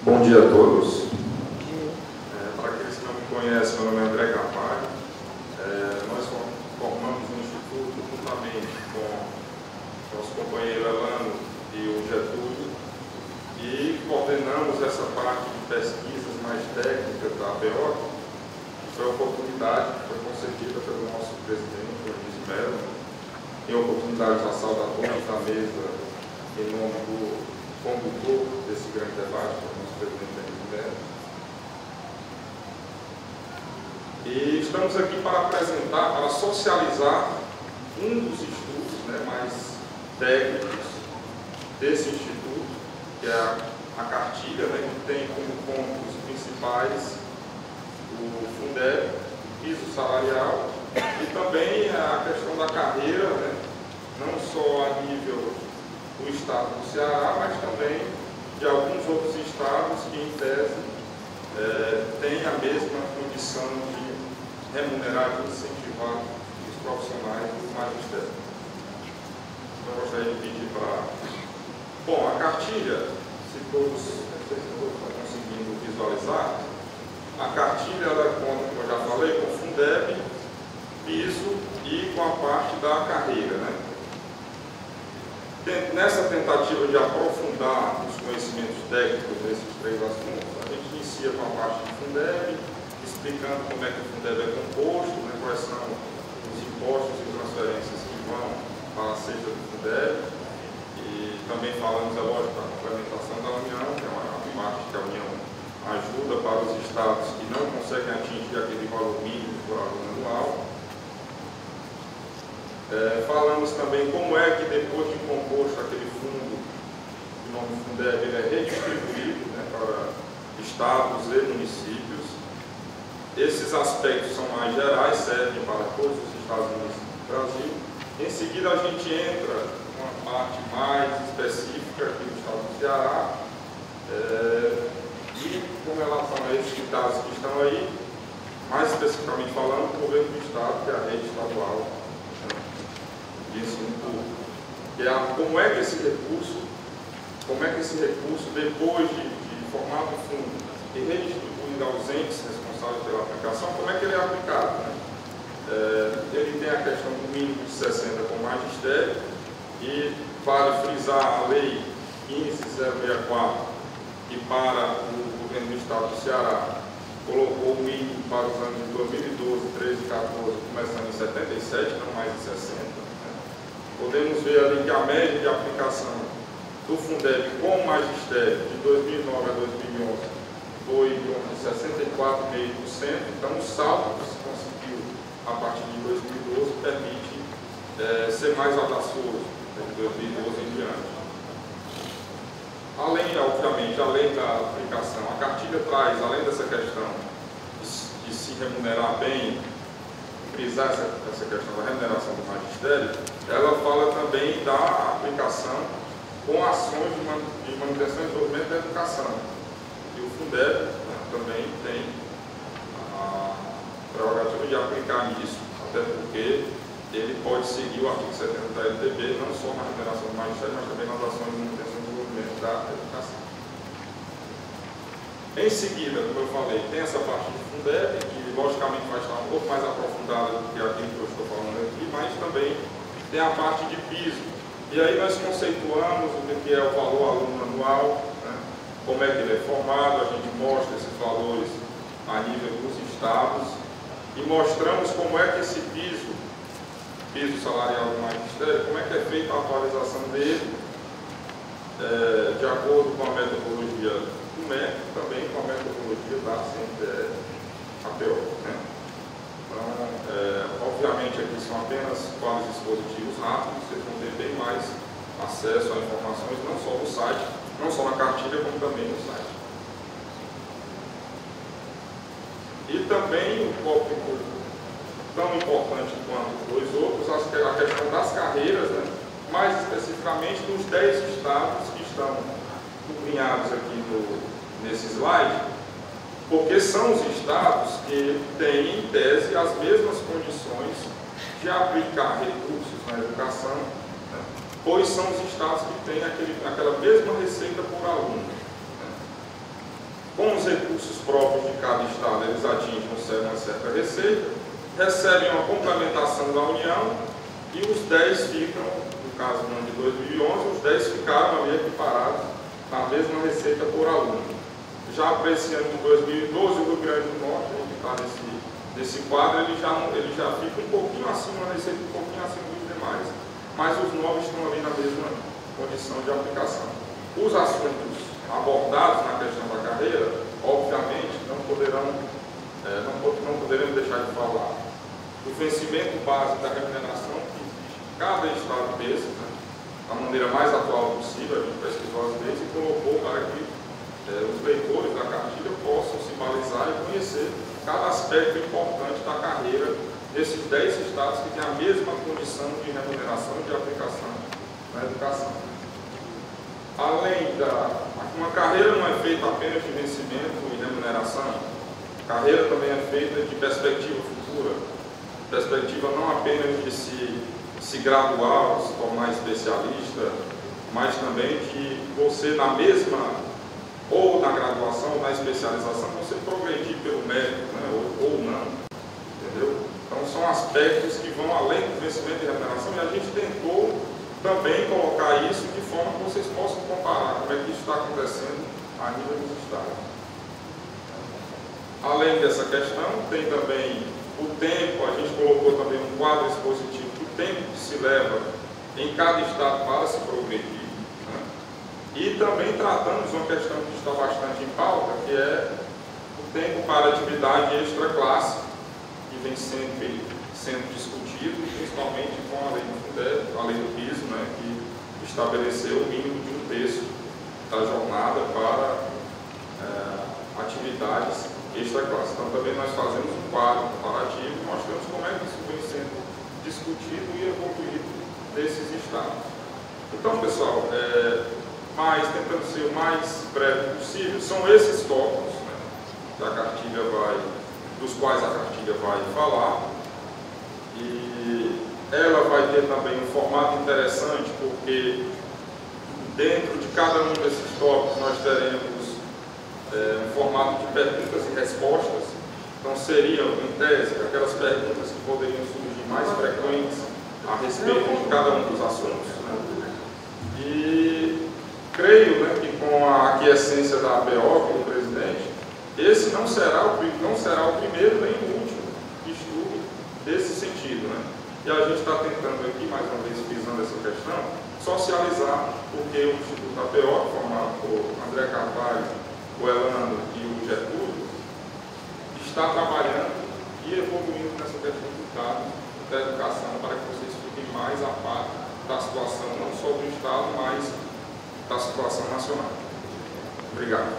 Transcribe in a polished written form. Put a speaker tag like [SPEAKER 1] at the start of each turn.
[SPEAKER 1] Bom dia a todos. Para aqueles que não me conhecem, meu nome é André Carvalho. Nós formamos um instituto juntamente com nosso companheiro Elano e o Getúlio e coordenamos essa parte de pesquisas mais técnicas da APO, que foi a oportunidade que foi concedida pelo nosso presidente, o Luiz Melo, em oportunidade das saudações da mesa em nome do condutor desse grande debate, que é o nosso presidente Luiz Melo. E estamos aqui para apresentar, para socializar um dos estudos mais técnicos desse instituto, que é a cartilha, que tem como pontos principais o Fundeb, o piso salarial, e também a questão da carreira, não só a nível do estado do Ceará, mas também de alguns outros estados que, em tese, têm a mesma condição de remunerar e incentivar os profissionais do magistério. Então, eu gostaria de pedir para... Bom, a cartilha, se todos estão conseguindo visualizar, a cartilha ela conta, como eu já falei, com o Fundeb, piso e com a parte da carreira, Nessa tentativa de aprofundar os conhecimentos técnicos desses três assuntos, a gente inicia com a parte do Fundeb, explicando como é que o Fundeb é composto, quais são os impostos e transferências que vão para a cesta do Fundeb, e também falamos, é lógico, da complementação da União, que é uma parte que a União ajuda para os estados que não conseguem atingir aquele valor mínimo por aluno anual. Falamos também como é que depois de composto aquele fundo, o nome Fundeb, ele é redistribuído para estados e municípios. Esses aspectos são mais gerais, servem para todos os estados e municípios do Brasil. Em seguida a gente entra numa parte mais específica aqui do estado do Ceará, e com relação a esses dados que estão aí, mais especificamente falando, o governo do estado, que é a rede estadual de ensino público. Como é que esse recurso, depois de formado o fundo e redistribuído aos entes responsáveis pela aplicação, como é que ele é aplicado? Ele tem a questão do mínimo de 60 com magistério, e vale frisar a lei 15.064, que para o governo do estado do Ceará colocou o mínimo para os anos de 2012, 13 e 14, começando em 77, não mais em 60. Podemos ver ali que a média de aplicação do Fundeb com magistério de 2009 a 2011 foi em torno de 64,5%. Então, o salto que se conseguiu a partir de 2012 permite ser mais audacioso de 2012 em diante. Obviamente, além da aplicação, a cartilha traz, além dessa questão de se remunerar bem, frisar essa questão da remuneração do magistério, ela fala também da aplicação com ações de manutenção e desenvolvimento da educação. E o Fundeb também tem a prerrogativa de aplicar nisso, até porque ele pode seguir o artigo 70 da LDB, não só na remuneração do magistério, mas também nas ações de manutenção e desenvolvimento da educação. Em seguida, como eu falei, tem essa parte do Fundeb, que logicamente vai estar um pouco mais aprofundada do que aquilo que eu estou falando aqui, mas também tem a parte de piso. E aí nós conceituamos o que é o valor aluno anual, como é que ele é formado, a gente mostra esses valores a nível dos estados e mostramos como é que esse piso salarial do magistério, como é que é feita a atualização dele, de acordo com a metodologia do MEC, também com a metodologia da CNTE-APO. Então, obviamente aqui são apenas quadros expositivos rápidos, vocês vão ter bem mais acesso a informações, não só no site, não só na cartilha, como também no site. E também um tópico tão importante quanto os outros, a questão das carreiras, mais especificamente nos 10 estados que estão sublinhados aqui nesse slide, porque são os estados que têm, em tese, as mesmas condições de aplicar recursos na educação, pois são os estados que têm aquela mesma receita por aluno. recursos próprios de cada estado eles atingem uma certa receita, recebem uma complementação da União e os 10 ficam, no caso do ano de 2011, os 10 ficaram ali equiparados na mesma receita por aluno. Já para esse ano de 2012, o Rio Grande do Norte, que está nesse quadro, ele já fica um pouquinho acima, uma receita um pouquinho acima dos demais, mas os 9 estão ali na mesma condição de aplicação. Os assuntos abordados na questão da carreira, obviamente, não poderemos deixar de falar do vencimento base da remuneração que existe em cada estado desse, né, da maneira mais atual possível. A gente pesquisou as leis e colocou para que os leitores da cartilha possam se balizar e conhecer cada aspecto importante da carreira desses 10 estados que têm a mesma condição de remuneração e de aplicação na educação. Além uma carreira não é feita apenas de vencimento e remuneração, a carreira também é feita de perspectiva futura, perspectiva não apenas de se graduar, se tornar especialista, mas também de você na mesma, ou na graduação, ou na especialização, você progredir pelo mérito, né, ou não, entendeu? Então são aspectos que vão além do vencimento e remuneração, e a gente tentou também colocar isso de forma que vocês possam comparar como é que isso está acontecendo a nível dos estados. Além dessa questão, tem também o tempo, a gente colocou também um quadro expositivo do tempo que se leva em cada estado para se progredir, né? E também tratamos uma questão que está bastante em pauta, que é o tempo para atividade extra-classe, que vem sempre sendo discutido, principalmente com a lei do Fundeb, a lei do piso, né, que estabeleceu o mínimo de 1/3 da jornada para atividades extra-classe. Então também nós fazemos um quadro comparativo e mostramos como é que isso vem sendo discutido e evoluído nesses estados. Então, pessoal, tentando ser o mais breve possível, são esses tópicos, né, dos quais a cartilha vai falar. E ela vai ter também um formato interessante, porque dentro de cada um desses tópicos nós teremos um formato de perguntas e respostas. Então seriam, em tese, aquelas perguntas que poderiam surgir mais frequentes a respeito de cada um dos assuntos, né? E creio, né, que com a aquiescência da APO, como presidente, esse não será o primeiro nem o último estudo desse sentido, né? E a gente está tentando aqui, mais uma vez, frisando essa questão, socializar, porque o Instituto APO, formado por André Carvalho, o Elano e o Getúlio, está trabalhando e evoluindo nessa questão do dado da educação para que vocês fiquem mais a par da situação, não só do Estado, mas da situação nacional. Obrigado.